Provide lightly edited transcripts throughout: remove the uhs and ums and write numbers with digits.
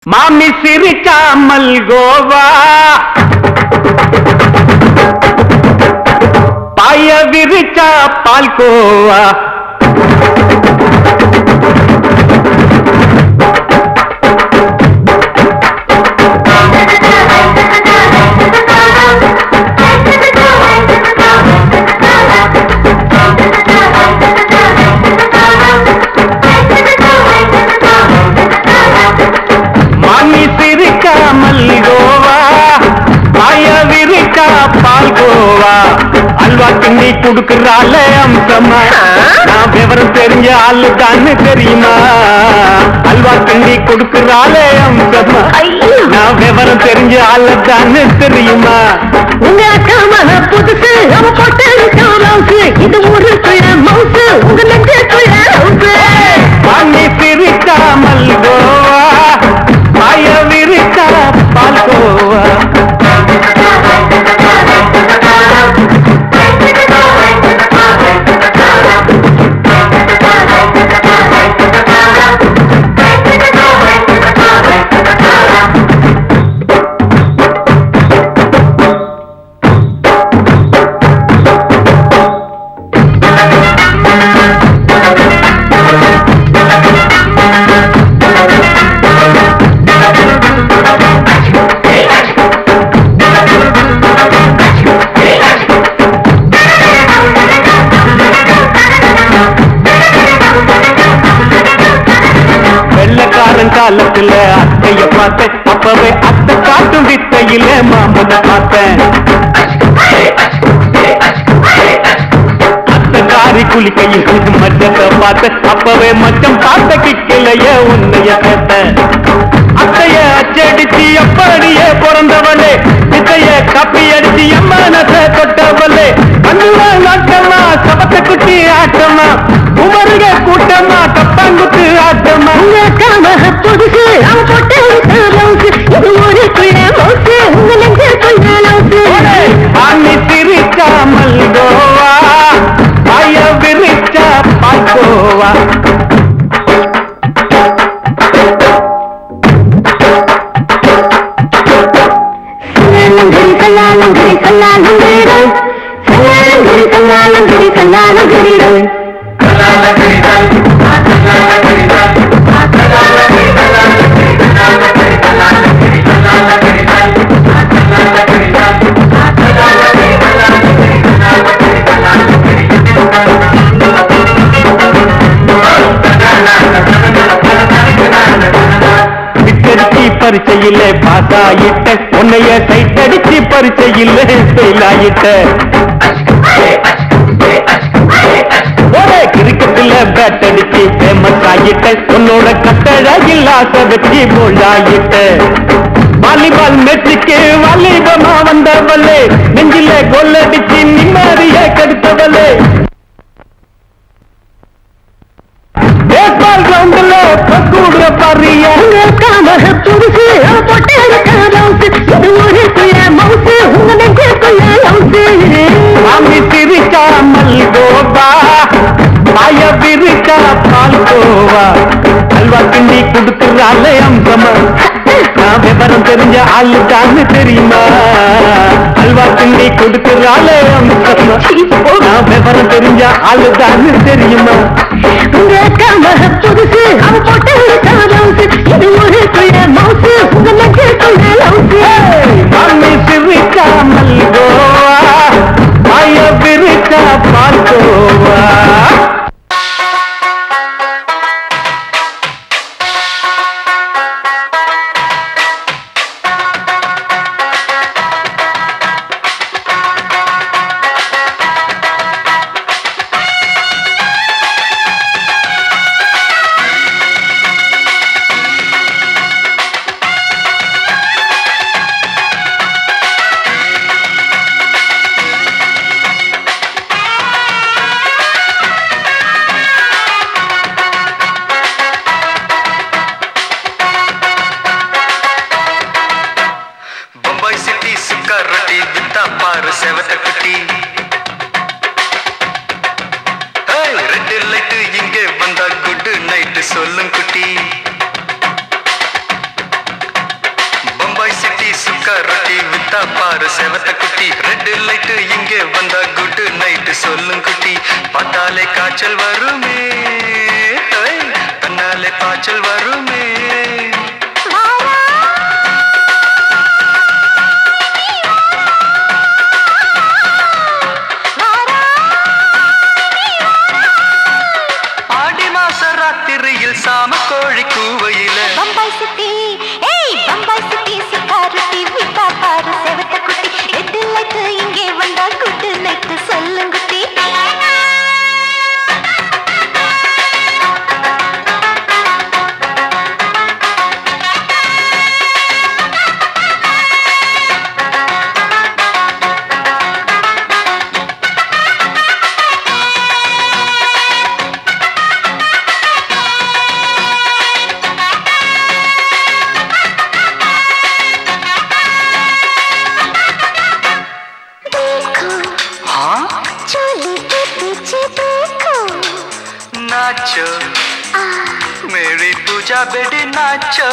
மாமி சிரிக்காமல் கோவா பாய விரிச்சா பால்கோவா அல்வா கிண்ணி குடுக்கறால அம்சமா நான் விவரம் தெரிஞ்ச ஆளுதான்னு தெரியுமா அல்வா கிண்ணி குடுக்கறால அம்சமா நான் விவரம் தெரிஞ்ச ஆளுதான்னு தெரியுமா உங்க அக்காம புதுசு அவ போட்டு இது ஊருக்குள்ள மவுசு உங்க நெஞ்சுக்குள்ள வாங்கி சிரிக்காமல் கோவா பாய விரிச்சா பால்கோவா காலத்துல அத்தைய பார்த்தேன் அப்பவே அத்தை காட்டும் வித்தையில மாமனை பார்த்தேன் அத்தை காரி குளிக்கையில் மச்சத்தை பார்த்தேன் அப்பவே மச்சம் பார்த்த கிக்கலைய உன்னைய கேட்ட அத்தைய அச்சடிச்சு எப்படியே பிறந்தவளே வித்தைய கப்பி அடிச்சு எம்மனத்தை தொட்டவளே கண்ணுவ நாட்டமா சபத்தை குட்டி ஆட்டமா உமருக கூட்டமா கப்பாங்குத்து ஆட்டமா புதுசு அவ போட்டு இது ஊருக்குள்ள மவுசு உங்க நெஞ்சுக்குள்ள வாங்கி சிரிக்காமல் கோவா பாய விரிச்சா பால்கோவா பரிச்சையில பாசாயிட்ட உன்னைய சைட்டடிச்சு பரிச்சையில ஃபெயிலாயிட்ட கிரிக்கெட்ல பேட் அடிச்சு ஃபேமஸ் ஆகிட்ட உன்னோட கட்டழகில் ஆசை வச்சு போலாயிட்ட வாலிபால் மேட்சுக்கு வாலிபமா வந்தவளே நெஞ்சில கொள்ளடிச்சு நிம்மதிய கெடுத்தவளே பேஸ்பால் கிரவுண்ட்ல கூடுற பாரியா புதுசு அவ போட்டு இது ஊருக்குள்ள மவுசு உங்க நெஞ்சுக்குள்ள மாமி சிரிக்காமல் கோவா பாய விரிச்சா பால்கோவா அல்வா கிண்டி குடுக்கறால அம்சமா நான் விவரம் தெரிஞ்ச ஆளுதான்னு தெரியுமா அல்வா கிண்டி குடுக்கறால அம்சமா நான் விவரம் தெரிஞ்ச ஆளுதான்னு தெரியுமா உங்க அக்காம புதுசு அவ போட்டு இது ஊருக்குள்ள மவுசு உங்க நெஞ்சுக்குள்ள மாமி சிரிக்காமல் கோவா பாய விரிச்சா பால்கோவா வித்தா பாரு செவத்த குட்டி ரெட் லைட் இங்கே வந்தா குட் நைட் சொல்லும் குட்டி பார்த்தாலே காய்ச்சல் வருமே தன்னாலே காய்ச்சல் வருமே ஆடி மாச ராத்திரியில் சாம கோழி கூவையில பம்பாய் சிட்டி ஏய் பம்பாய் சிட்டி சிக்காரத்தி விட்டா பாரு செவத்த குட்டி ரெட் லைட் இங்கே வந்தா குட் நைட் சொல்லும் குட்டி नाचो मेरी पूजा बेटी नाचो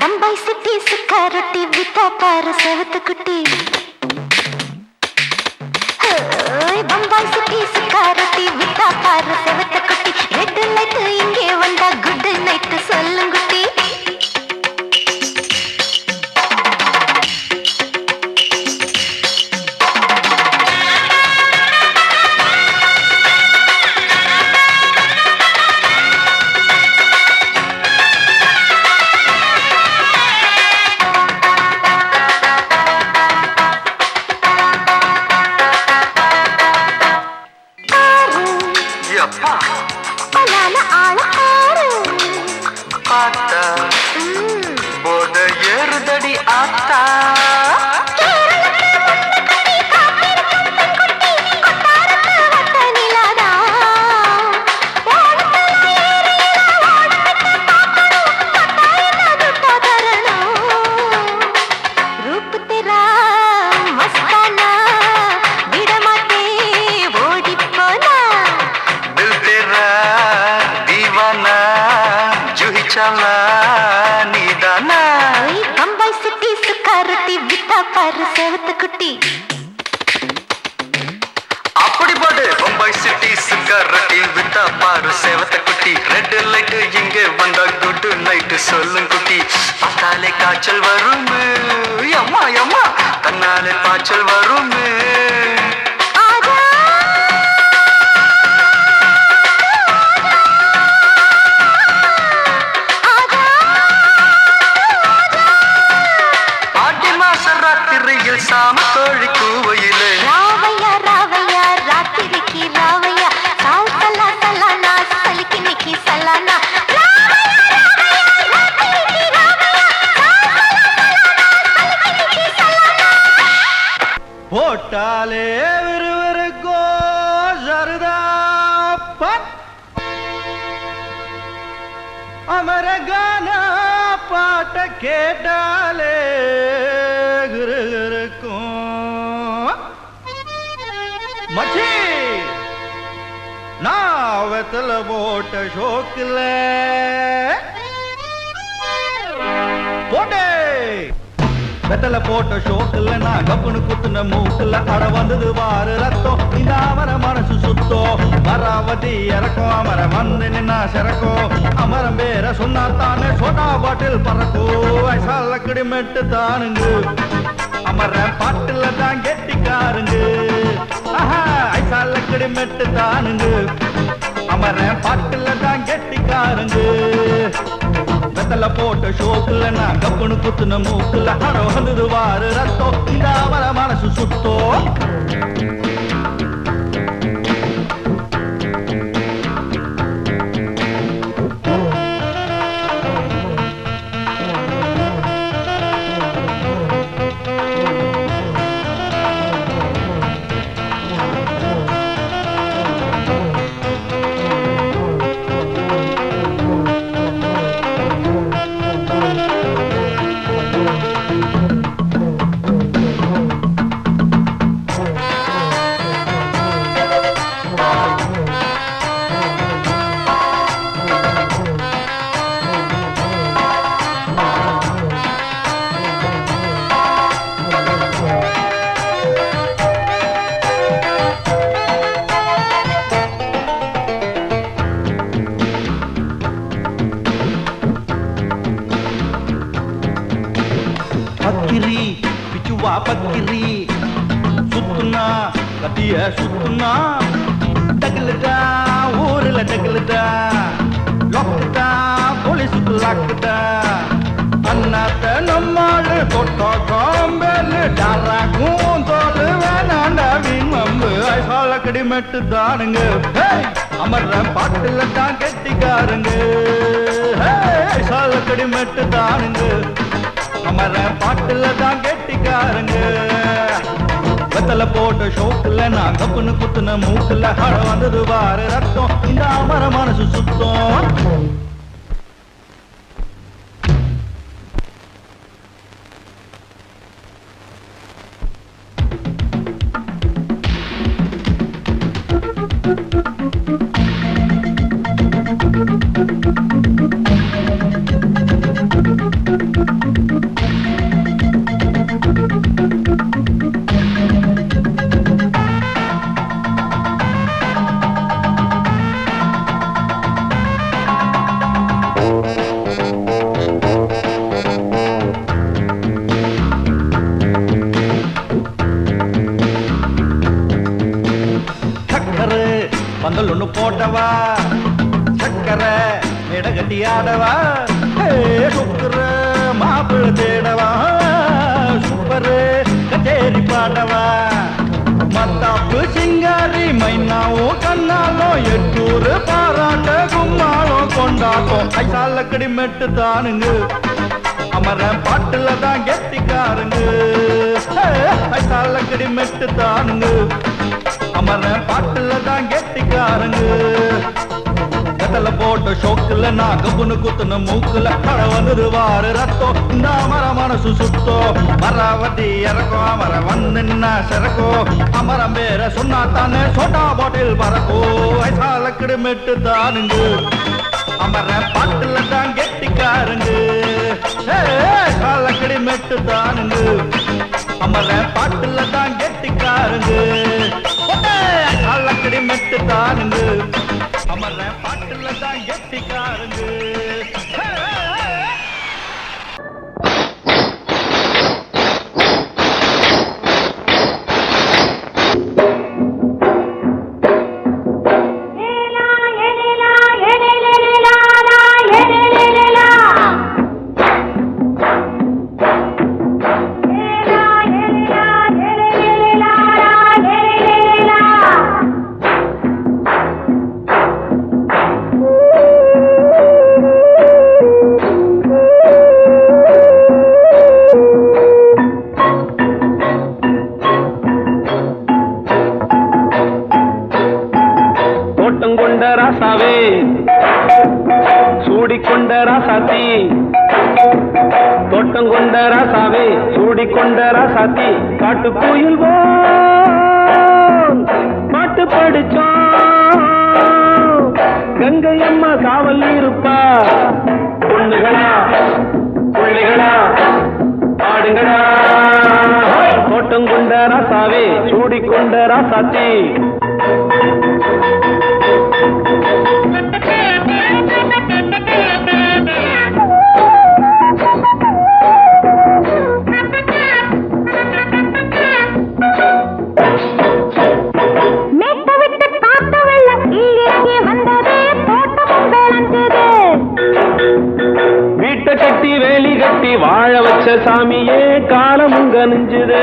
பம்பாய் சிட்டி சிக்காரத்தி வித்தா பாரு செவத்த குட்டி பம்பாய் சிட்டி சிக்காரத்தி வித்தா பாரு செவத்த குட்டி ரெட் லைட் இங்கே வந்தா குட் நைட் சொல்லும் குட்டி பார்த்தா போத ஏறுதடி ஆத்தா பம்பாய் சிட்டி சிக்காரத்தி வித்தா பாரு செவத்த குட்டி அப்படி போடு பம்பாய் சிட்டி சிக்காரத்தி வித்தா பாரு செவத்த குட்டி ரெட் லைட் இங்கே வந்தா குட் நைட் சொல்லும் குட்டி பார்த்தாலே காய்ச்சல் வருமே அம்மா அம்மா தன்னாலே காய்ச்சல் வருமே சாம கோழி கூவையிலே ராவையா ராவையா ராத்திரிக்கு ராவையா சால் சலா சலானா சலிக்கு நிக்கி சலானா போட்டாலே விறுவிறுக்கோ சருதாப்பன் அமரகானா பாட்ட கேட்டாலே மச்சி நான் வெத்தல போட்ட ஷோக்கில் போட்டே வெத்தல போட்ட ஷோக்கில் நான் கப்புனு குத்துன மூக்குல அட வந்தது வாரு ரத்தம் இந்த அமர மனசு சுத்தோ மராவதி இறக்கும் அமரம் வந்து நின்னா சிறக்கும் அமரம் பேர சொன்னா தானே சோட்டா பாட்டில் பறக்கோ வயசால கிடிமெட்டு தானுங்க அமர பாட்டுல தான் கெட்டிக்காருங்க ஐசால கிடிமெட்டு தானுங்க அமர பாட்டுல தான் கெட்டிக்காருங்க வெத்தல போட்ட ஷோக்குல நான் கப்புனு குத்துன மூக்குல அட வந்தது வாரு ரத்தம் இந்த அமர மனசு சுத்தோ பிச்சுவா பக்கிரி சுத்துனா கத்திய சுத்துனா டகுலுதா ஊருல டகுலுதா லொக்குதா போலீஸுக்கு லாக்குதா அண்ணாத்த நம்மாடு தொட்டோ காம்பேலு டாராக்கும் தோடு வேணாண்டா வீண் வம்பு ஐசாலக்கடி மெட்டு தானுங்க அமர்ற பாட்டுல தான் கெட்டிக்காருங்க ஐசாலக்கடி மெட்டு தானுங்க அமர பாட்டுல தான் கெட்டிக்காரங்க வெத்தல போட்ட ஷோக்குல நான் கப்புன்னு குத்துன மூக்குல அட வந்தது வாரு ரத்தம் இந்த அமர மனசு சுத்தம் பந்தல் ஒண்ணு போட்டவா சக்கரை மேடகட்டி ஆடவா சுக்கர மாப்பிள்ள தேடவா சூப்பரு கச்சேரி பாடவா மத்தாப்பு சிங்காரி மைனாவும் கண்ணாலும் எட்டூரு பாராட்ட கும்மாளம் கொண்டாட்டம் ஐசாலக்கடி மெட்டு தானுங்க அமர பாட்டுல தான் கெட்டிக்காருங்க ஐசாலக்கடி மெட்டு தானுங்க அமர பாட்டுல தான் கெட்டிக்காரங்க கதல போட்ட ஷோக்குல நான் கப்புன்னு குத்துன மூக்குல அட வந்தது வாரு ரத்தம் இந்த அமர மனசு சுத்தோ மராவதி இறக்கும் அமர வந்து நின்னா சிறக்கோ அமரம் பேர சொன்னா தானே சோட்டா பாட்டில் பறக்கோ ஐசாலக்கடி மெட்டு தானுங்க அமர பாட்டுல தான் கெட்டிக்காரங்க ஐசாலக்கடி மெட்டு தானுங்க அமர பாட்டுல தான் கெட்டிக்காரங்க காலக்கடி மெட்டு தானுங்க அமர பாட்டுல தான் கெட்டிக்காரங்க சூடிக்கொண்ட ராசாத்தி தோட்டம் கொண்ட ராசாவே சூடிக்கொண்ட ராசாத்தி காட்டு கோயில் பாட்டு படிச்சோம் கங்கை அம்மா காவல் இருப்பா பொண்ணுகளா பிள்ளைகளா ஆடுங்களா தோட்டம் கொண்ட ராசாவே சூடிக்கொண்ட ராசாத்தி கட்டி வேலி கட்டி வாழ வச்ச சாமியே காலமுங்க நெஞ்சுது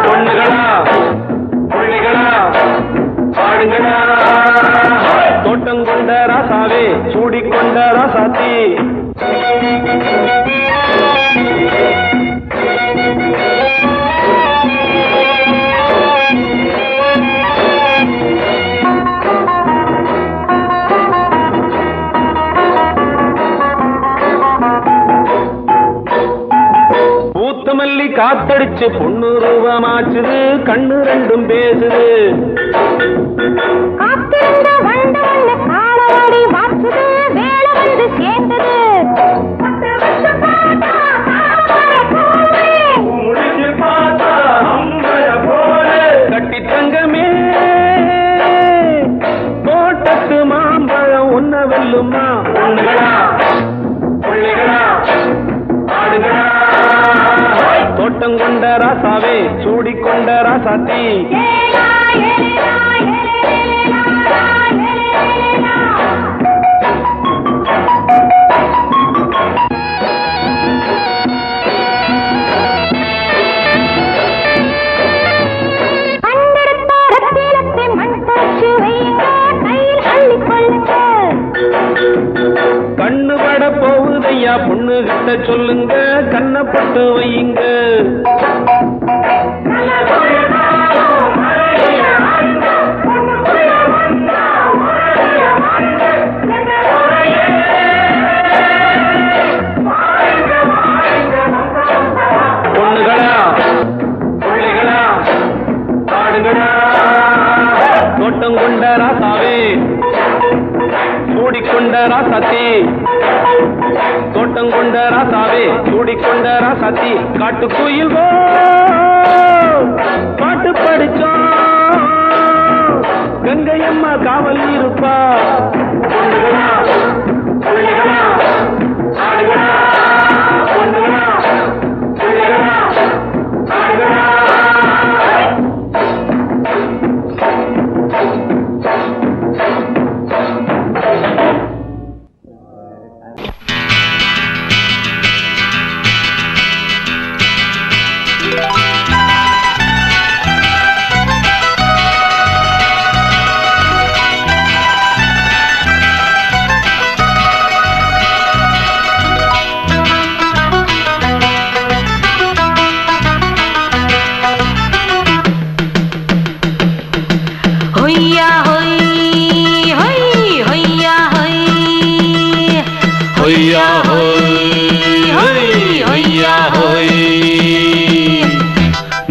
பொண்ணுகளா பிள்ளைகளா பாடுங்களா தோட்டம் கொண்ட ராசாவே சூடிக்கொண்ட ராசாத்தி பூத்தமல்லி காத்தடிச்சு பொண்ணு ரூபமாச்சுது கண்ணு ரெண்டும் பேசுது சூடிக்கொண்ட ராசாத்தி கண்ணு பட போகுதையா பொண்ணு கிட்ட சொல்லுங்க கண்ணப்பட்டு வையுங்க பொண்ணுகளா பிள்ளைகளா ஆடுகளா தோட்டம் கொண்ட ராசாவே சூடிக்கொண்ட ராசாத்தி தோட்டம் கொண்ட ராசாவே சூடிக்கொண்ட ராசாத்தி காட்டுக்குயில் பாட்டு படிச்சோம் கங்கையம்மா காவல் இருப்பா பொண்ணுகளா பிள்ளைகளா ஆடுகளா பொண்ணுகளா பிள்ளைகளா ஆடுகளா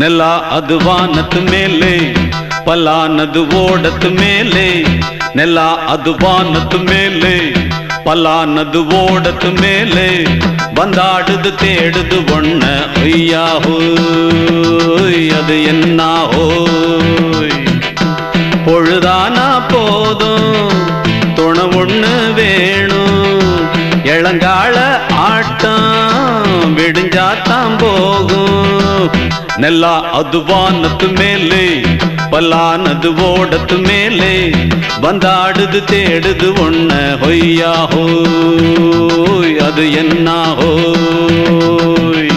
ನೆಲ ಅದು ವಾನದ ಮೇಲೆ ಪಲಾನದು ಓಡದ ಮೇಲೆ ನೆಲ ಅದು ವಾನದ ಮೇಲೆ ಪಲಾನದು ಓಡದ ಮೇಲೆ ಬಂದಾಡುದು தேடுது ஒண்ண ஒய்யா ஹோய் அது என்ன ஹோய் பொழுதானா போதும் துணை ஒண்ணு வேணும் இளங்கால ஆட்டம் விடிஞ்சாத்தான் போகும் ನೆಲ ಅದು ವಾನದ ಮೇಲೆ ಪಲಾನದು ಓಡದ ಮೇಲೆ ಬಂದಾಡುದು தேடுது ஒண்ண ಹೊಯ್ಯಾ ಹೋಯ್ ಅದು என்ன ಹೋಯ್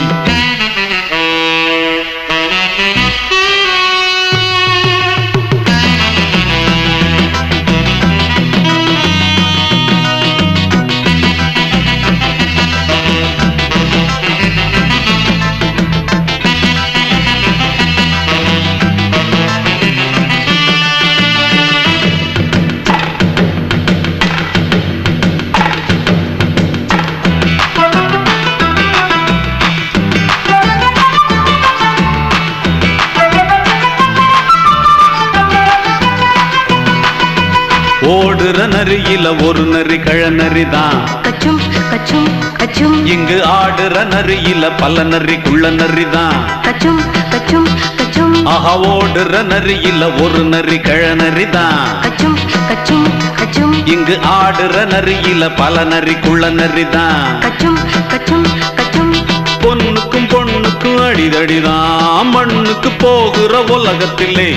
ஓடுற நரியில ஒரு நரி கழநரிதான் கச்சும் கச்சும் கச்சும் இங்கு ஆடுற நரியில பல நரி குள்ள நரிதான் கச்சும் கச்சும் கச்சும் ஆஹா ஓடுற நரியில ஒரு நரி கழநரிதான் கச்சும் கச்சும் கச்சும் இங்கு ஆடுற நரியில பல நரி குள்ள நரிதான் கச்சும் கச்சும் கச்சும் பொண்ணுக்கும் பொண்ணுக்கும் அடிதடிதான் மண்ணுக்கு போகிற உலகத்திலே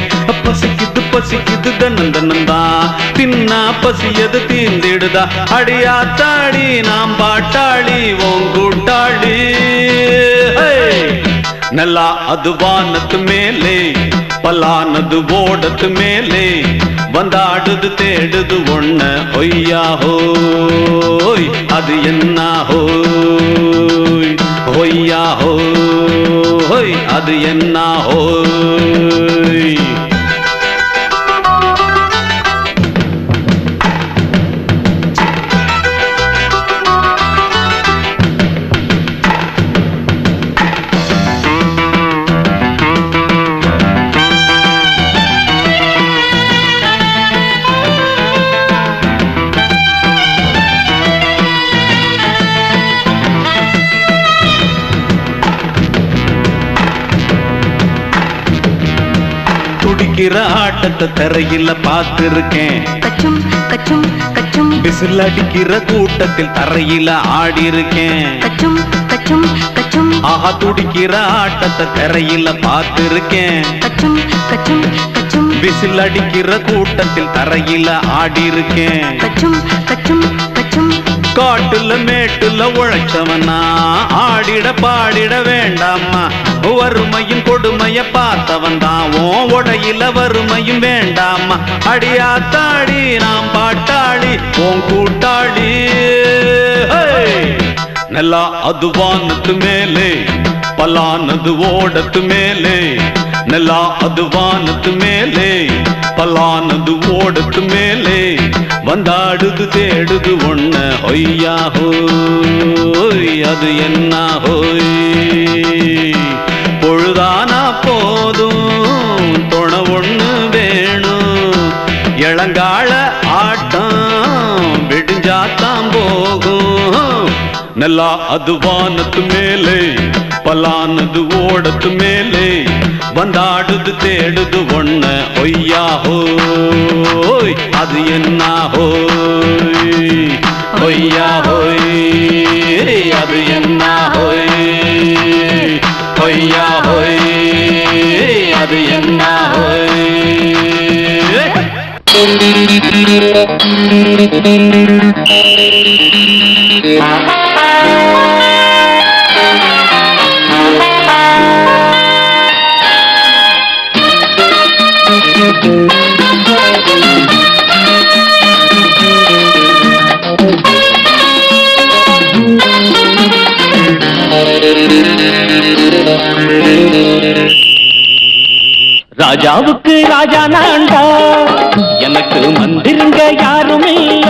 பசிக்குது பசிக்குது தன்னந்தன்னந்தான் தின்னா பசியது தீர்ந்திடுதா அடியாத்தாடி நாம் பாட்டாளி ஓங்கூட்டாளி ನೆಲ ಅದು ವಾನದ ಮೇಲೆ ಪಲಾನದು ಓಡದ ಮೇಲೆ ಬಂದಾಡುದು தேடுது ஒண்ண ஒய்யா ஹோய் அது என்ன ஹோய் ஒய்யா ஹோய் அது என்ன ஹோய் துடிக்கிற ஆட்டத்தை தரையில பார்த்திருக்கேன் கச்சும் கச்சும் கச்சும் விசில் அடிக்கிற கூட்டத்தில் தரையில ஆடி இருக்கேன் கச்சும் கச்சும் கச்சும் ஆஹா துடிக்கிற ஆட்டத்தை திரையில பார்த்திருக்கேன். கச்சும் கச்சும் கச்சும் விசில் அடிக்கிற கூட்டத்தில் தரையில ஆடி இருக்கேன். கச்சும் கச்சும் கச்சும் காட்டுல மேட்டுல உழைச்சவனா ஆடிட பாடிட வேண்டாமா. வறுமையும் கொடுமைய பார்த்தவன் தான் உடையில வறுமையும் வேண்டாமா. அடியாத்தாடி நாம் பாட்டாளி உன் கூட்டாளி. நல்லா அது வானத்து மேலே பலானது ஓடத்து மேலே. நல்லா அது வானத்து மேலே பலானது ஓடத்து மேலே. வந்தாடுது தேடுது ஒண்ண ஒய்யா ஹோய் அது என்ன ஹோய். பொழுதானா போதும் துணை ஒண்ணு வேணும். இளங்கால ஆட்டம் விடிஞ்சாத்தான் போகும். நல்லா அது வானத்து மேலே பலானது ஓடத்து மேலே. வந்தாடுது தேடுது ஒண்ண ஒய்யா ஹோய் அது என்ன ஹோய். ஒய்யா ஹோய் அது என்ன ஹோய். ஒய்யா ஹோய் அது என்ன ஹோய். ராஜாவுக்கு ராஜா நான்டா எனக்கு மந்திருங்க யாரும் இல்ல.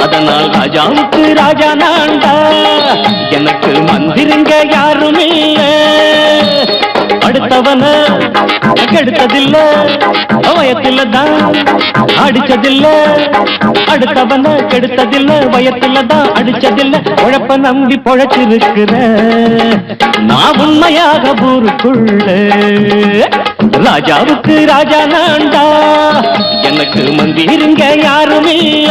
அதனால் ராஜாவுக்கு ராஜா நான்டா எனக்கு மந்திருங்க யாரும் இல்ல. அடுத்தவன கெடுத்ததில்ல வயத்தில தான் அடிச்சதில்ல. அடுத்தவன கெடுத்ததில்ல வயத்தில தான் அடிச்சதில்ல. உழைப்ப நம்பி பொழைச்சிருக்கிற நான் உண்மையாக ஊருக்குள்ள. ராஜாவுக்கு ராஜா நான்டா எனக்கு மந்திருங்க யாரும் இல்ல.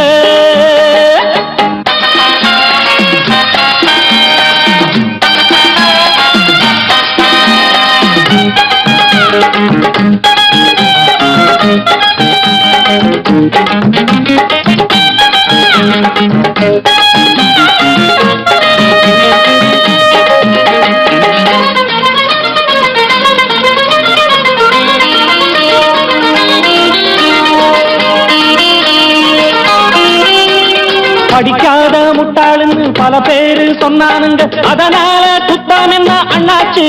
படிக்காத முட்டாளுன்னு பல பேரு சொன்னானுங்க. அதனால குத்தம் என்ன அண்ணாச்சு.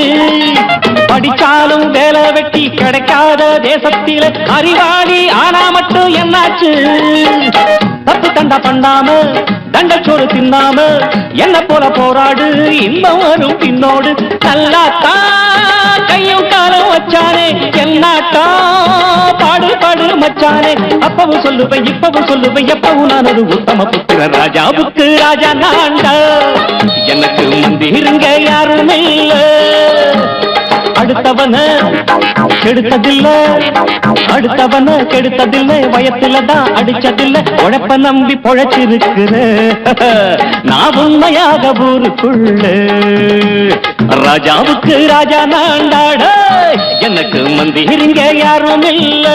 படிச்சாலும் வேலை வெட்டி கிடைக்காத தேசத்தில அறிவாளி ஆனா மட்டும் என்னாச்சு. தப்பு தண்டா பண்ணாம தண்டச்சோறு தின்னாம என்ன போல போராடு இன்பம் வரும் பின்னோடு. நல்லாத்தான் கையும் காலம் வச்சானே என்னாட்டா பாடு பாடு மச்சானே. அப்பவும் சொல்லுவேன் இப்பவும் சொல்லுவேன் எப்பவும் நான் ஒரு உத்தம புத்திர. ராஜாவுக்கு ராஜா நான்டா எனக்கு மந்திருங்க யாரும் இல்ல. அடுத்தவன கெடுத்ததில்ல அடுத்தவன கெடுத்ததில்லை வயத்துல தான் அடிச்சதில்லை. உழைப்ப நம்பி பொழைச்சிருக்கிற நான் உண்மையாக ஊருக்குள்ள. ராஜாவுக்கு ராஜா நான்டாட எனக்கு மந்திருங்க யாரும் இல்ல.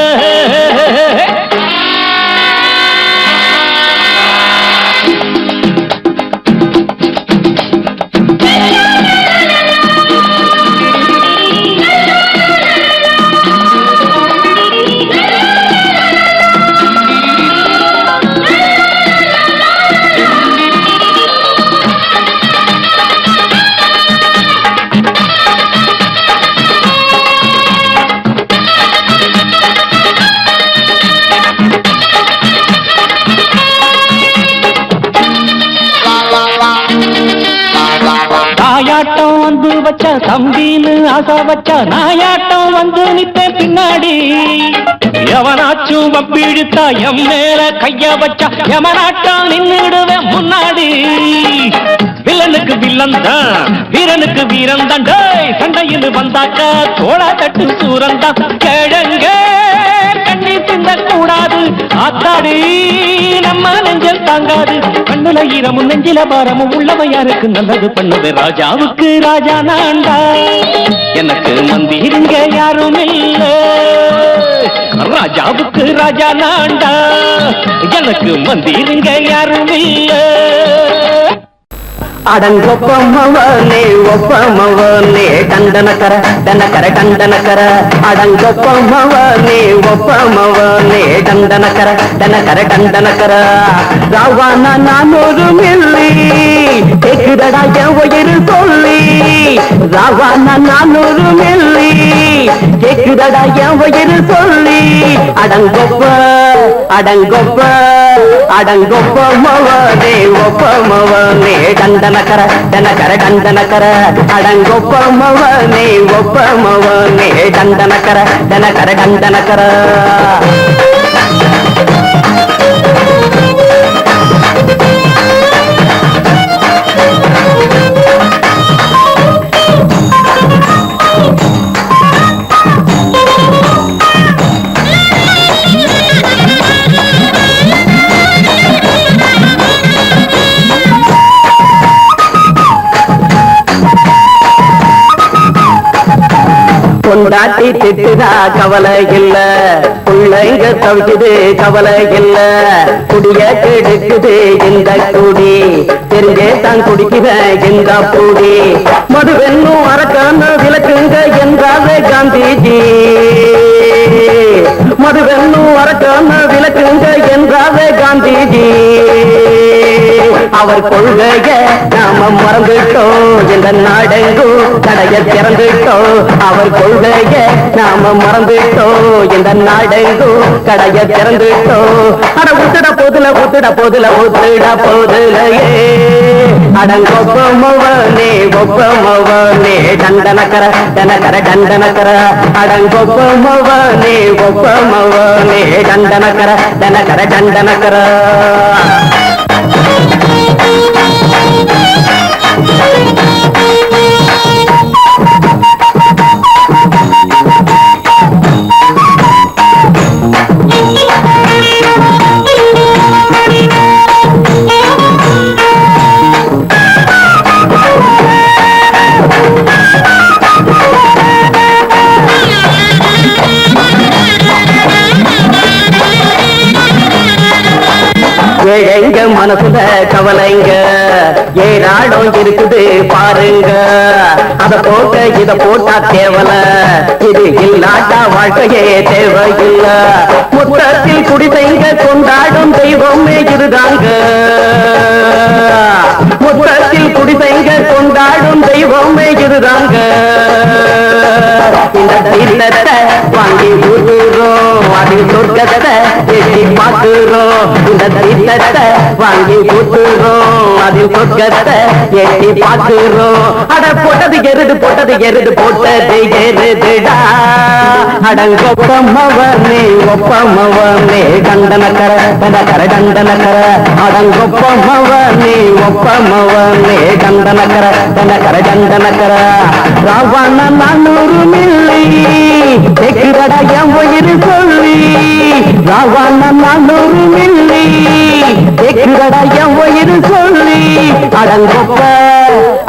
தாயாட்டம் வந்து வச்ச தம்பின்னு ஆசை வச்ச நாயாட்டம் வந்து நித்தேன் பின்னாடி. எவனாச்சும் வப்பிழுத்தா எம் மேல கைய வச்சா எவனாட்டம் நின்னுடுவேன் முன்னாடி. வில்லனுக்கு வில்லன் தான் வீரனுக்கு வீரன் தான். சண்டையில் வந்தாக்க தோளா தட்டு சூரன் தான். கிழங்க கண்ணி தின்ன கூடாது ஆத்தாடி நம்ம நெஞ்சல் தாங்காது. கண்ணு மனசுல ஈரமும் நெஞ்சில பாரமும் உள்ளவன் யாருக்கு நல்லது பண்ணது ராஜாவுக்கு ராஜா நான்டா எனக்கு மந்திருங்க யாரும் இல்ல ராஜாவுக்கு ராஜா நான்டா எனக்கு மந்திருங்க யாரும் இல்ல அடங்கொப்பமவனே ஒப்பமவனே டண்டனக்கர டனக்கர டண்டனக்கர அடங்கொப்பமவனே ஒப்பமவனே டண்டனக்கர டனக்கர டண்டனக்கர ராவானா நான் ஒரு மில்லி கேக்குதடா என் உயிர் சொல்லி ராவானா நான் ஒரு மில்லி கேக்குதடா என் உயிர் சொல்லி அடங்கொப்ப அடங்கொப்ப அடங்கொப்பமவனே ஒப்பமவனே டண்டனக்கர டனக்கர டண்டனக்கர அடங்கொப்பமவனே ஒப்பமவனே டண்டனக்கர டனக்கர டண்டனக்கர கொண்டாட்டி திட்டுதா கவலை இல்ல பிள்ளைங்க தவிக்குது கவலை இல்ல குடிய கெடுக்குது இந்த குடி தெரிஞ்சே தான் குடிக்கிற இந்த பூடி மதுவென்னும் அரக்கான விளக்குங்க என்றாவே காந்திஜி மதுவென்னும் அரக்கான விளக்குங்க என்றாவே காந்திஜி அவர் கொள்கைய நாம மறந்துட்டோம் இந்த நாடெங்கும் கடைய திறந்துட்டோம் அவர் கொள்கைய நாம மறந்துட்டோம் இந்த நாடெங்கும் கடைய திறந்துட்டோம் அட ஊத்துட போதுல ஊத்துட போதுல ஊத்துட போதுலையே அடங்கொப்பமவனே ஒப்பமவனே டண்டனக்கர டனக்கர டண்டனக்கர அடங்கொப்பமவனே ஒப்பமவனே டண்டனக்கர டனக்கர டண்டனக்கர ஏழைங்க மனசுல கவலைங்க ஏராளம் இருக்குது பாருங்க அத போட்ட இத போட்டா தேவல இது இல்லாட்டா வாழ்க்கையே தேவையில்ல முத்தத்தில் குடிசைங்க கொண்டாடும் தெய்வமே இதுதாங்க முத்தத்தில் குடிசைங்க கொண்டாடும் தெய்வமே இதுதாங்க இந்த தீர்த்தத்தை வாங்கி ஊத்துறோம் அதில் சொர்க்கத்தை எட்டி பார்க்கிறோம் இந்த தீர்த்தத்தை வாங்கி ஊத்துறோம் அதில் சொர்க்கத்தை எட்டி பார்க்கிறோம் அட போட்டது எருது போட்டது எருதுடா அடங்கொப்பமவனே ஒப்பமவனே டண்டனக்கர டனக்கர டண்டனக்கர அடங்கொப்பமவனே ஒப்பமவனே டண்டனக்கர டனக்கர டண்டனக்கர ராவண 400 மில்லி கேக்குதடா என் உயிர் சொல்லி ராவண 400 மில்லி கேக்குதடா என் உயிர் சொல்லி அடங்கொப்ப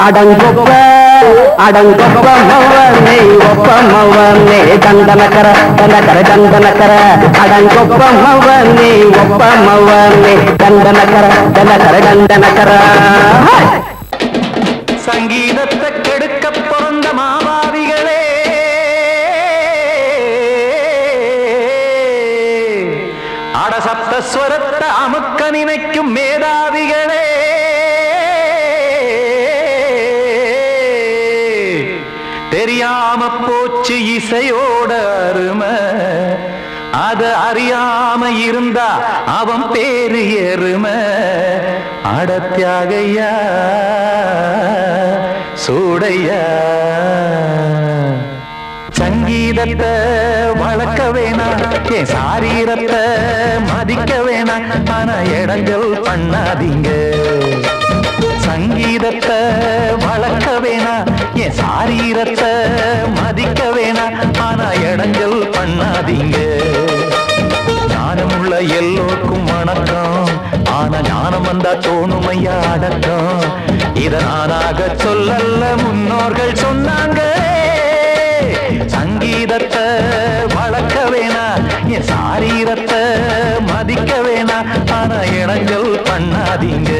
அடங்கொப்ப அடங்கொப்பமவனே ஒப்பமவனே டண்டனக்கர டனக்கர டண்டனக்கர அடங்கொப்பமவனே ஒப்பமவனே டண்டனக்கர டனக்கர டண்டனக்கர சங்கீதத்தை கெடுக்க பிறந்த மாவாதிகளே அடசப்தஸ்வரத்தை அமுக்க நினைக்கும் மேதாவிகளே தெரியாம போச்சு இசையோட அருமை அது அறியாம இருந்தா அவன் பேரு எருமை அடத்தியாகையா சூடையா சங்கீதத்தை வளர்க்க வேணாம் என் சாரீரத்தை மதிக்க வேணாம் ஆனா இடங்கள் பண்ணாதீங்க சங்கீதத்தை வளர்க்க வேணாம் என் சாரீரத்தை மதிக்க வேணாம் ஆனா இடங்கள் பண்ணாதீங்க ஞானமுள்ள எல்லோரும் எல்லோருக்கும் வணக்கம். ஆனா ஞானம் வந்தா தோணும் ஐயா அடக்கம். இத நானாக சொல்லல்ல முன்னோர்கள் சொன்னாங்க. சங்கீதத்தை வளர்க்க வேணா, என் சாரீரத்தை மதிக்க வேணா, ஆனா இடைஞ்சல் பண்ணாதீங்க.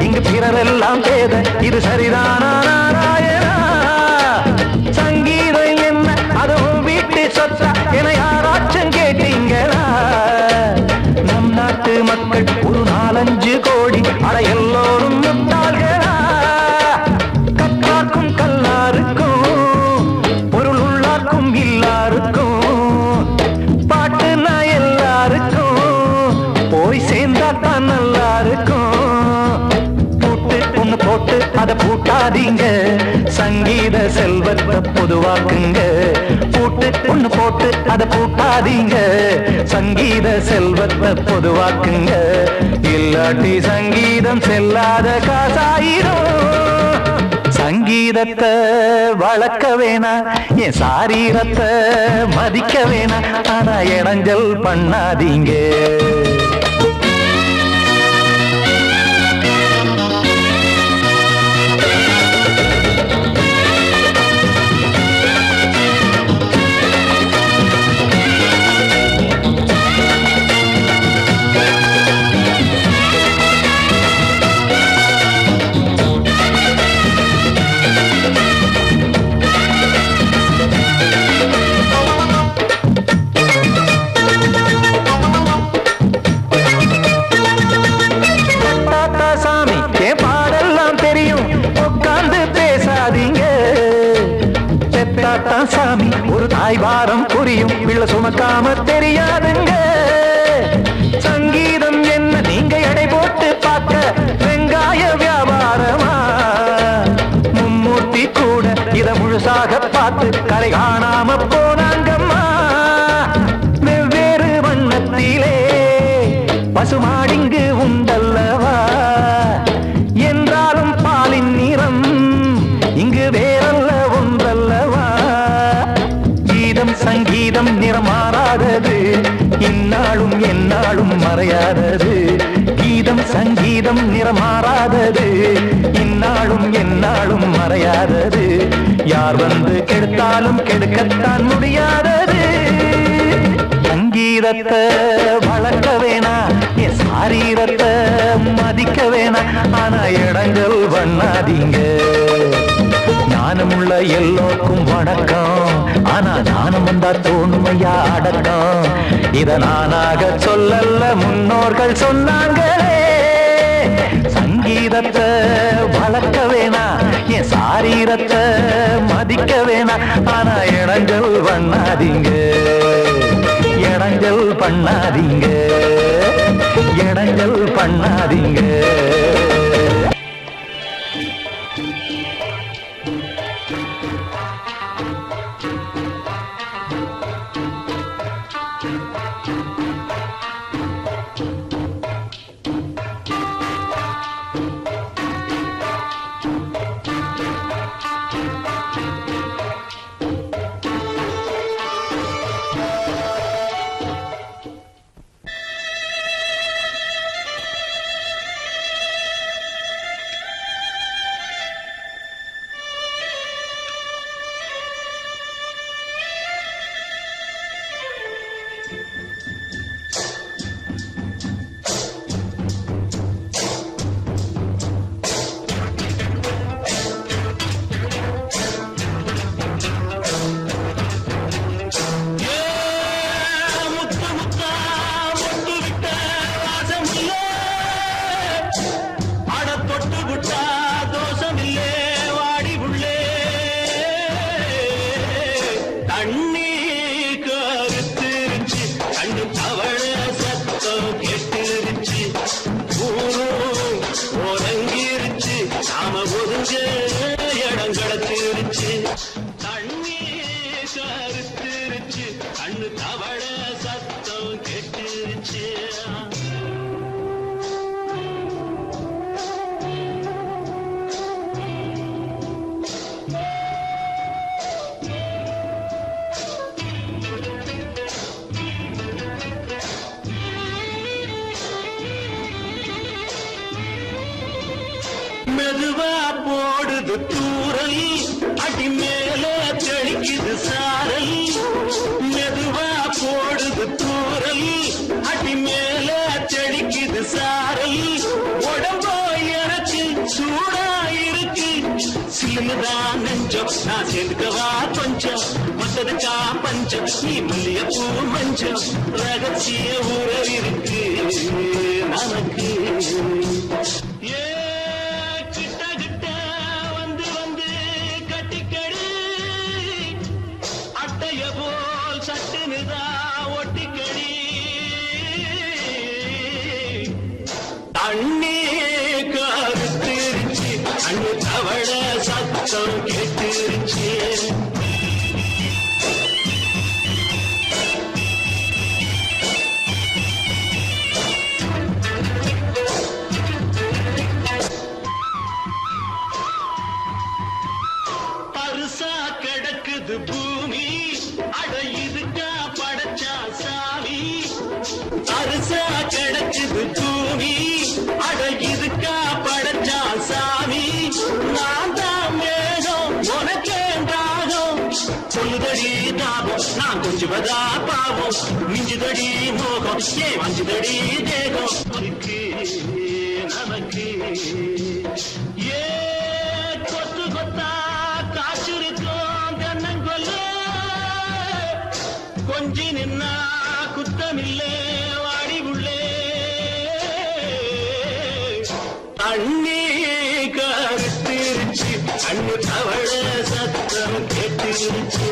இங்கு பிறரெல்லாம் பேத, இது சரிதானா நாராயணா? சங்கீதம் என்ன அதுவும் வீட்டு சொத்தா என யாராச்சும் கேட்டீங்களா? நம் நாட்டு மக்கள் ஒரு 4-5 கோடி, அட எல்லோரும் முட்டாள்களா? கற்றார்க்கும் கல்லாருக்கும் பொருள் உள்ளார்க்கும் இல்லாருக்கும் பாட்டுனா எல்லாருக்கும் போய் சேர்ந்தா தான் நல்லா இருக்கும். போட்டு அதை பூட்டாதீங்க, சங்கீத செல்வத்தை பொதுவாக்குங்க. பூட்டு ஒண்ணு போட்டு அதை பூட்டாதீங்க, சங்கீத செல்வத்தை பொதுவாக்குங்க. இல்லாட்டி சங்கீதம் செல்லாத காசாயிரும். சங்கீதத்தை வளர்க்க வேணா, என் சாரீரத்தை மதிக்க வேணா, ஆனா இடைஞ்சல் பண்ணாதீங்க. சாமி ஒரு தாய் வாரம் புரியும், பிள்ளை சுமக்காம தெரியாதுங்க. சங்கீதம் என்ன நீங்க எடை போட்டு பார்க்க வெங்காய வியாபாரமா? மும்மூர்த்தி கூட இத முழுசாக பார்த்து கரை காணாம போனாங்கம்மா. வெவ்வேறு வண்ணத்திலே பசுமாடிங்கு உண்டல்லவா? என்றாலும் பாலின் நிறம் இங்கு வேறல்ல ஒன்றல்லவா? சங்கீதம் நிறம் மாறாதது, இந்நாளும் எந்நாளும் மறையாதது. கீதம் சங்கீதம் நிறம் மாறாதது, இந்நாளும் எந்நாளும் மறையாதது. யார் வந்து கெடுத்தாலும் கெடுக்கத்தான் முடியாதது. சங்கீதத்தை வளர்க்க வேணா, என் சாரீரத்தை மதிக்க வேணா, ஆனா இடங்கள் பண்ணாதீங்க. ஞானமுள்ள எல்லோருக்கும் வணக்கம், ஆனா ஞானம் வந்தா தோணுமையா அடக்கம். இத நானாக சொல்லல்ல முன்னோர்கள் சொன்னாங்களே. சங்கீதத்தை வளர்க்க வேணா, என் சாரீரத்தை மதிக்க வேணா, ஆனா இடைஞ்சல் பண்ணாதீங்க. இடைஞ்சல் பண்ணாதீங்க, இடைஞ்சல் பண்ணாதீங்க. மெதுவா போடுது தூரல் அடி மேல தெளிக்குது சாரல் மெதுவா போடுது தூரல் அடி மேல தெளிக்குது சாரல் உடம்போ எனக்கு சூடா இருக்கு சில்லுதான் நெஞ்சம் நான் சேர்ந்துக்கவா கொஞ்சம் மத்ததுக்கா பஞ்சம் நீ மல்லிய பூ மஞ்சம் ரகசிய உறவு இருக்கு நமக்கு அண்ணே கருத்திருச்சு அண்ணு தவள சத்தம் கேட்டுருச்சு பரிசா கிடக்குது பூமி அட இதுக்கா படைச்சா சாமி பரிசா கிடக்குது பூமி அட இதுக்கா படைச்சா சாமி நான் தான் மேகம் உனக்கேண்டாகும் சொல்லுதடி தாபம் நான் கொஞ்சுவதா பாவம் மிஞ்சுதடி மோகம் ஏன் வஞ்சுதடி தேகம் நமக்கு நமக்கு ஏ கொத்து கொத்தா காற்றிருக்கும் தென்னங்கொல்ல கொஞ்சி நின்னா குத்தமில்லே வாடி உள்ளே அண்ணே கருத்திருச்சு அண்ணு தவள சத்தம் கேட்டுருச்சு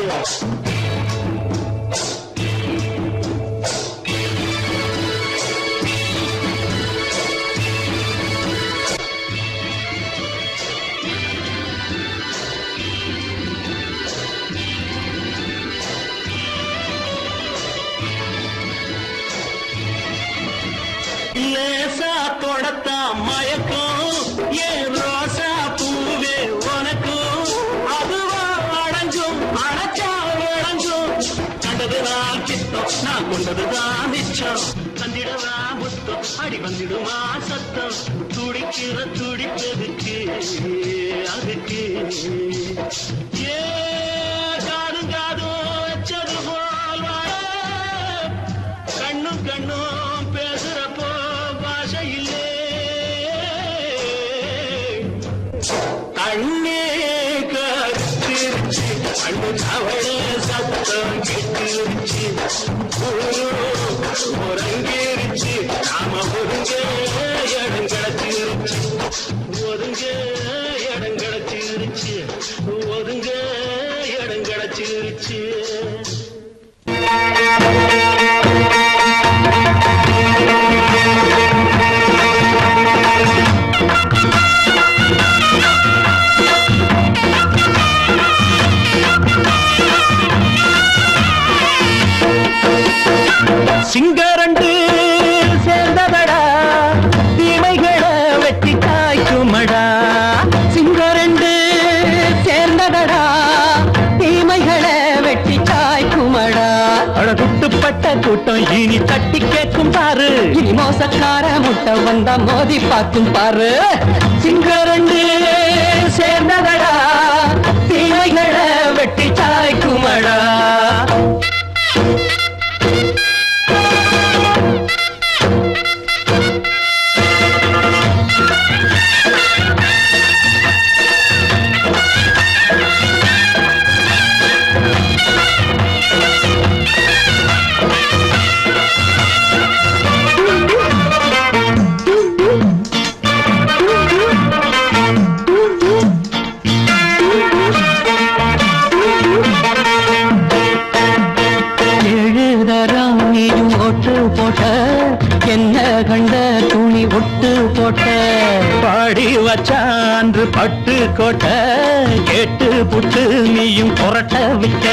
லேசா தொடத்தா மயக்கம் ஏன் ரோசா பூவே உனக்கும் அதுவா அடைஞ்சும் அடைச்சா விளைஞ்சும் கண்டதுதான் கித்தம் நான் கொண்டதுதான் மிச்சம் தந்திடவா முத்தம் அடி வந்திடுமா சத்தம் துடிக்கிற துடிப்பதுக்கு அதுக்கு ஏ காதும் காதும் வச்சது போல் வாழ கண்ணும் கண்ணும் பேசுறப்போ பாஷை இல்லே கண்ணே கருத்திருச்சு அண்ணு தவள சத்தம் கெட்டிருச்சு ஒருங்கிருச்சு நாம ஒருங்க இடம் கிடச்சிருச்சு ஒருங்க இடம் கிடச்சிருச்சு ஒருங்க இடம் கிடச்சிருச்சு சிங்கரண்டு சேர்ந்ததடா தீமைகளை வெட்டி காய்க்குமடா சிங்கரண்டு சேர்ந்ததடா தீமைகளை வெட்டி காய்க்குமடா அழகுட்டுப்பட்ட கூட்டம் இனி தட்டி கேட்கும் பாரு இனி மோசக்கார முட்டை வந்தா மோதி பார்க்கும் பாரு சிங்கரண்டு சேர்ந்ததடா தீமைகளை வெட்டி காய்க்குமடா என்ன கண்ட துணி ஒட்டு போட்ட பாடி வச்சான்று பட்டு கோட்ட கேட்டு புட்டு நீயும் புரட்ட விட்ட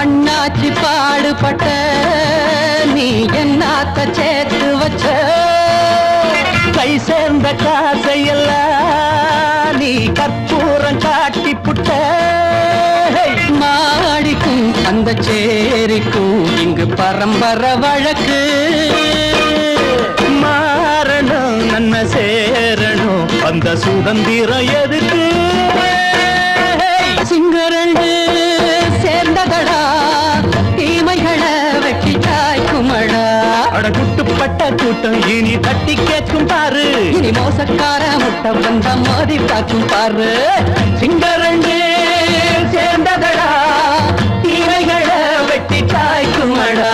அண்ணாச்சி பாடுபட்ட நீ என்னாத்த சேர்த்து வச்ச கை சேர்ந்த காசையெல்லாம் நீ கற்பூரம் காட்டி புட்ட மாடிக்கும் அந்த சேரிக்கும் இங்கு பரம்பரை வழக்கு மாறணும் நன்மை சேரணும் அந்த இந்த சுதந்திரம் எதுக்கு? சிங்கரண்டு சேர்ந்ததடா தீமைகளை வெட்டி காய்க்குமடா. அட குட்டுப்பட்ட கூட்டம் இனி தட்டி கேட்கும் பாரு, இனி மோசக்கார முட்டை வந்த மோதி காக்கும் பாரு. சிங்கரண்டு சேர்ந்ததடா தீமைகளை வெட்டி காய்க்குமடா.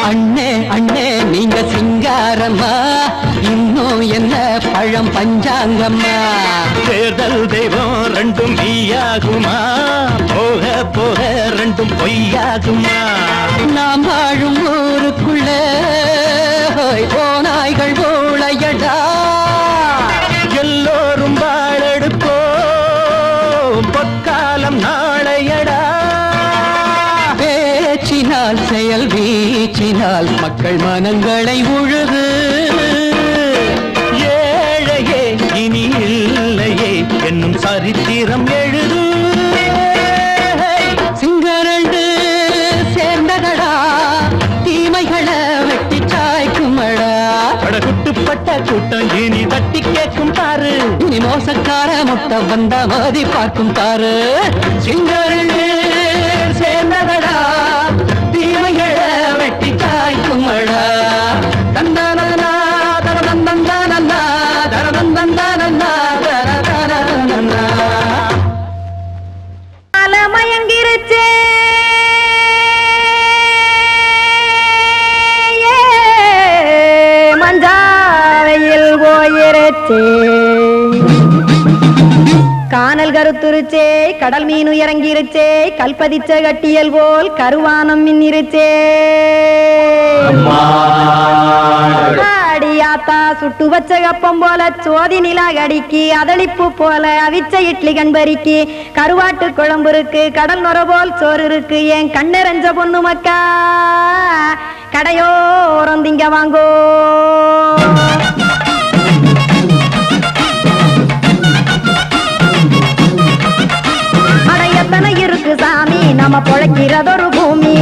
அண்ணே அண்ணே நீங்க சிங்காரம்மா, இன்னும் என்ன பழம் பஞ்சாங்கம்மா. தேர்தல் தெய்வம் ரெண்டும் மெய்யாகுமா, போக போக ரெண்டும் பொய்யாகுமா. நாம் வாழும் ஊருக்குள்ள ஓநாய்கள் ஊழையடா. எல்லோரும் வாழெடுப்போம், பொற்காலம் நாளையடா. பேச்சினால் செயல் வீச்சினால் மக்கள் மனங்களை உழுது. ஏழையே இனி இல்லையே என்னும் சரித்திரம் எழுது. சிங்கரண்டு சேர்ந்ததடா தீமைகளை வெட்டி சாய்க்குமடா. குட்டுப்பட்ட கூட்டம் இனி தட்டி கேட்கும் பாரு, இனி மோசக்கார முட்டை வந்த மோதி பார்க்கும் பாரு. சிங்கரண்டு சேர்ந்ததடா தீமைகளை வெட்டி காய்க்குமடா. தந்தனனா தரதந்தந்தனனா தரதந்தந்தனனா தரதந்தனனா. மயங்கிருச்சே மஞ்சாவையில் போயிருச்சே. கானல் கருத்துருச்சே, கடல் மீன் இறங்கிருச்சே, கல்பதிச்ச கட்டியல் போல் கருவானம் மின்னிருச்சே. ஆடியாத்தா சுட்டு வச்ச கப்பம் போல சோதி நிலா கடிக்கு, அதளிப்பு போல அவிச்ச இட்லி கண்பறிக்கு, கருவாட்டு குழம்பு இருக்கு, கடல் நுர போல் சோறு இருக்கு. என் கண்ணெரஞ்ச பொண்ணு மக்கா கடையோரம் திங்க வாங்கோ. எத்தனை இருக்கு சாமி நம்ம பொழைக்கிறதொரு பூமி,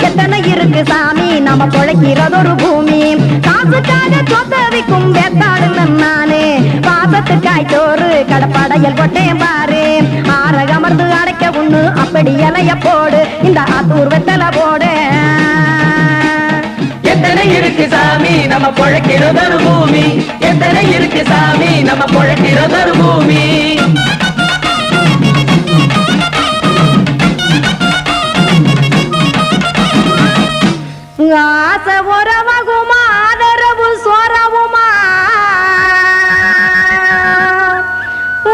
எத்தனை இருக்கு சாமி நம்ம பொழைக்கிறதொரு பூமி. காசுக்காக சொத்தவிக்கும் வேத்தாடு நானு, பாசத்துக்காய் சோறு கடப்படையல் கொட்டேன் பாரு. ஆற கமர்ந்து அடைக்க ஒண்ணு அப்படி இலைய போடு, இந்த ஆத்தூர் வெத்தலை போடு. எத்தனை இருக்கு சாமி நம்ம பொழைக்கிறதொரு பூமி, எத்தனை இருக்கு சாமி நம்ம பொழைக்கிறதொரு பூமி. ஆசை உறவகுமா ஆதரவு சோறவுமா,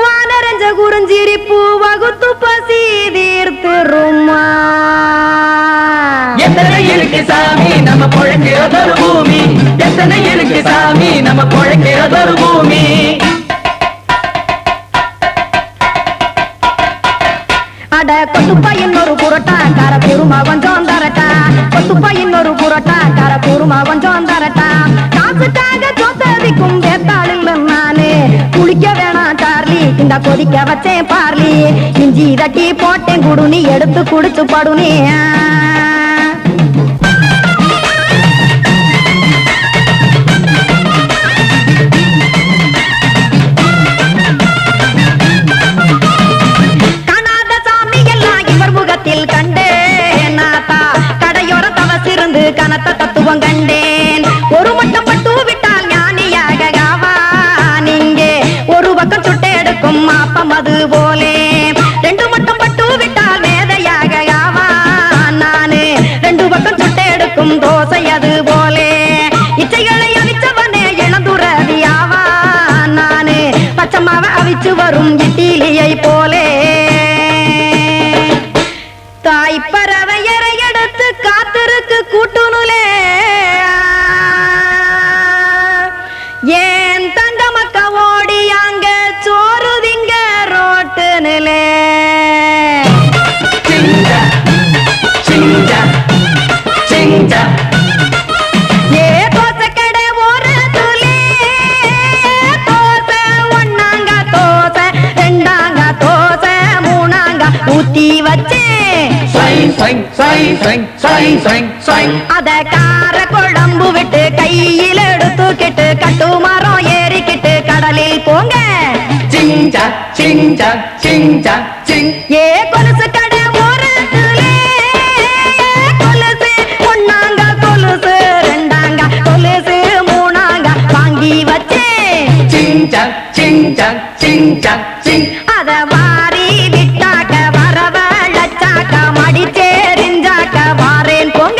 வானரஞ்ச குறிஞ்சிரிப்பு வகுத்து பசி தீர்த்துருமா. எத்தனை இருக்கு சாமி நம்ம பொழைக்கிறதொரு பூமி, எத்தனை இருக்கு சாமி நம்ம பொழைக்கிறதொரு பூமி. அட கொத்துப்பா இன்னொரு புரோட்டா கார குருமா கொஞ்சம் தரட்டா, கொத்துப்பா இன்னொரு புரோட்டா கார குருமா கொஞ்சம் தரட்டா. காசுக்காக சொத்ததிக்கும் வேத்தாளில் நானு, குளிக்க வேணாம் சார்லி இந்த கொதிக்க வச்சேன் பார்லி. இஞ்சி தட்டி போட்டேன் குடுனி எடுத்து குடிச்சு படுனி. கண்டேன் நாத்தா கடையோர தவசிருந்து கனத்த தத்துவம் கண்டேன். ஒரு மட்டம் பட்டு விட்டால் ஞானியாக காவா நீங்க, ஒரு பக்கம் சுட்டு எடுக்கும் மாப்பம் அது போலே. ரெண்டு மட்டம் பட்டு விட்டால் மேதையாக காவா நானு, ரெண்டு பக்கம் சுட்டு எடுக்கும் தோசை அது போலே. இச்சைகளை அவிச்சவனே இளந்துறவியாவா நானு, பச்சம்மாவை அவிச்சு வரும் இட்டிலியை போலே. தாய் பறவையரை எடுத்து காத்திருக்கு கூட்டுனுலே, ஏன் தங்க மக்க ஓடி அங்க சோறுதிங்க ரோட்டு நிலே. அத கார குழம்பு விட்டு கையில் எடுத்துக்கிட்டு கட்டு மரம் ஏறிக்கிட்டு கடலில் போங்க ஏ கொலுசு கடை ஓரத்திலே கொலுசு ஒன்னாங்க கொலுசு ரெண்டாங்க கொலுசு மூணாங்க வாங்கி வச்சேன் அத வாரி விட்டாக்க வரவழைச்சாக்க மடிச்சேரிஞ்சாக்க வாரேன் போங்க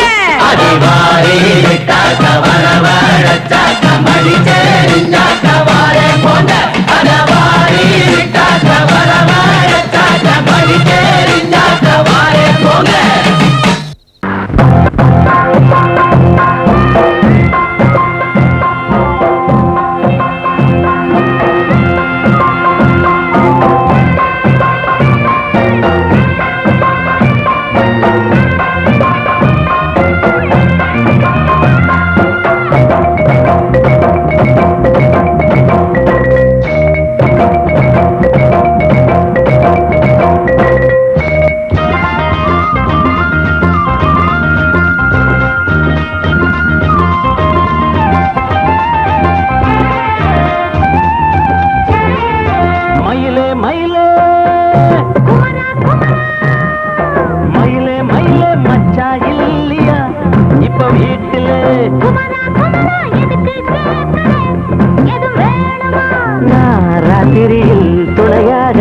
ராத்திரியில் துணையாக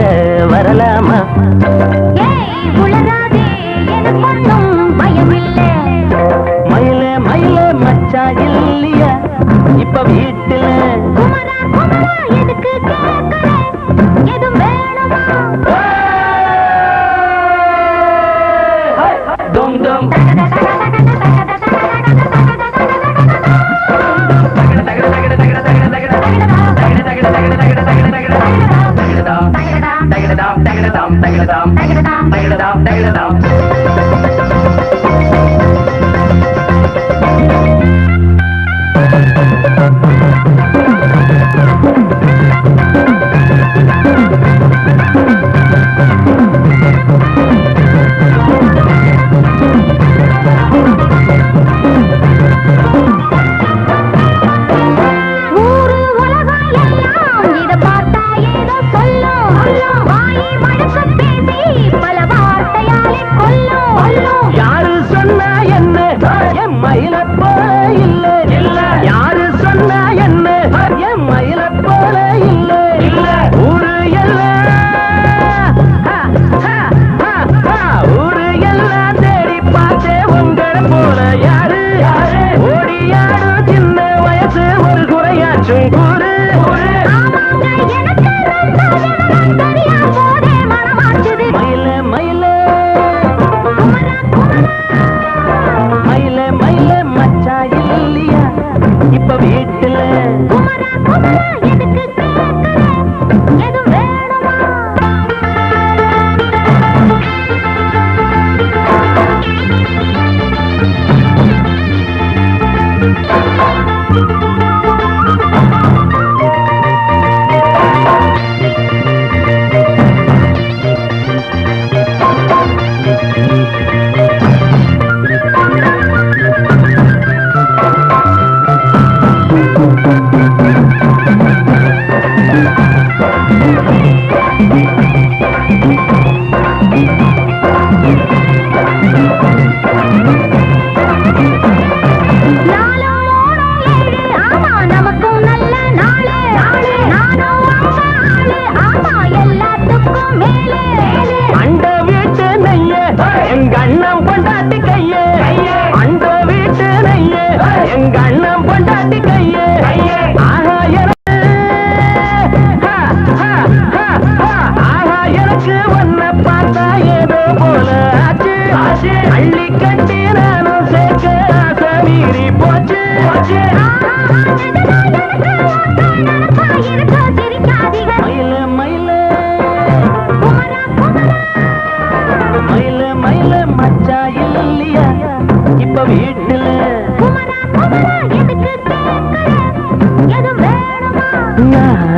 வரலாமா மயிலே மயிலே மச்சா இல்லையா இப்ப வீட்டுல யாரு சொன்னா என்ன என் மயில போல இல்ல யாரு சொன்னா என்ன என் மயில போல இல்ல ஊரு எல்லாம் தேடி பார்த்தே உங்களை போல யாரு ஓடியாடும் சின்ன வயசு ஒரு குறையாச்சும் கூறு மயில மயில மயில மயில மச்சா இல்லையா இப்ப வீட்டுல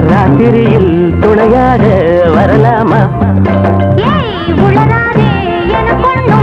ராத்திரியில் துணையாக வரலாமா? ஏய் உளராதே என பொண்ணு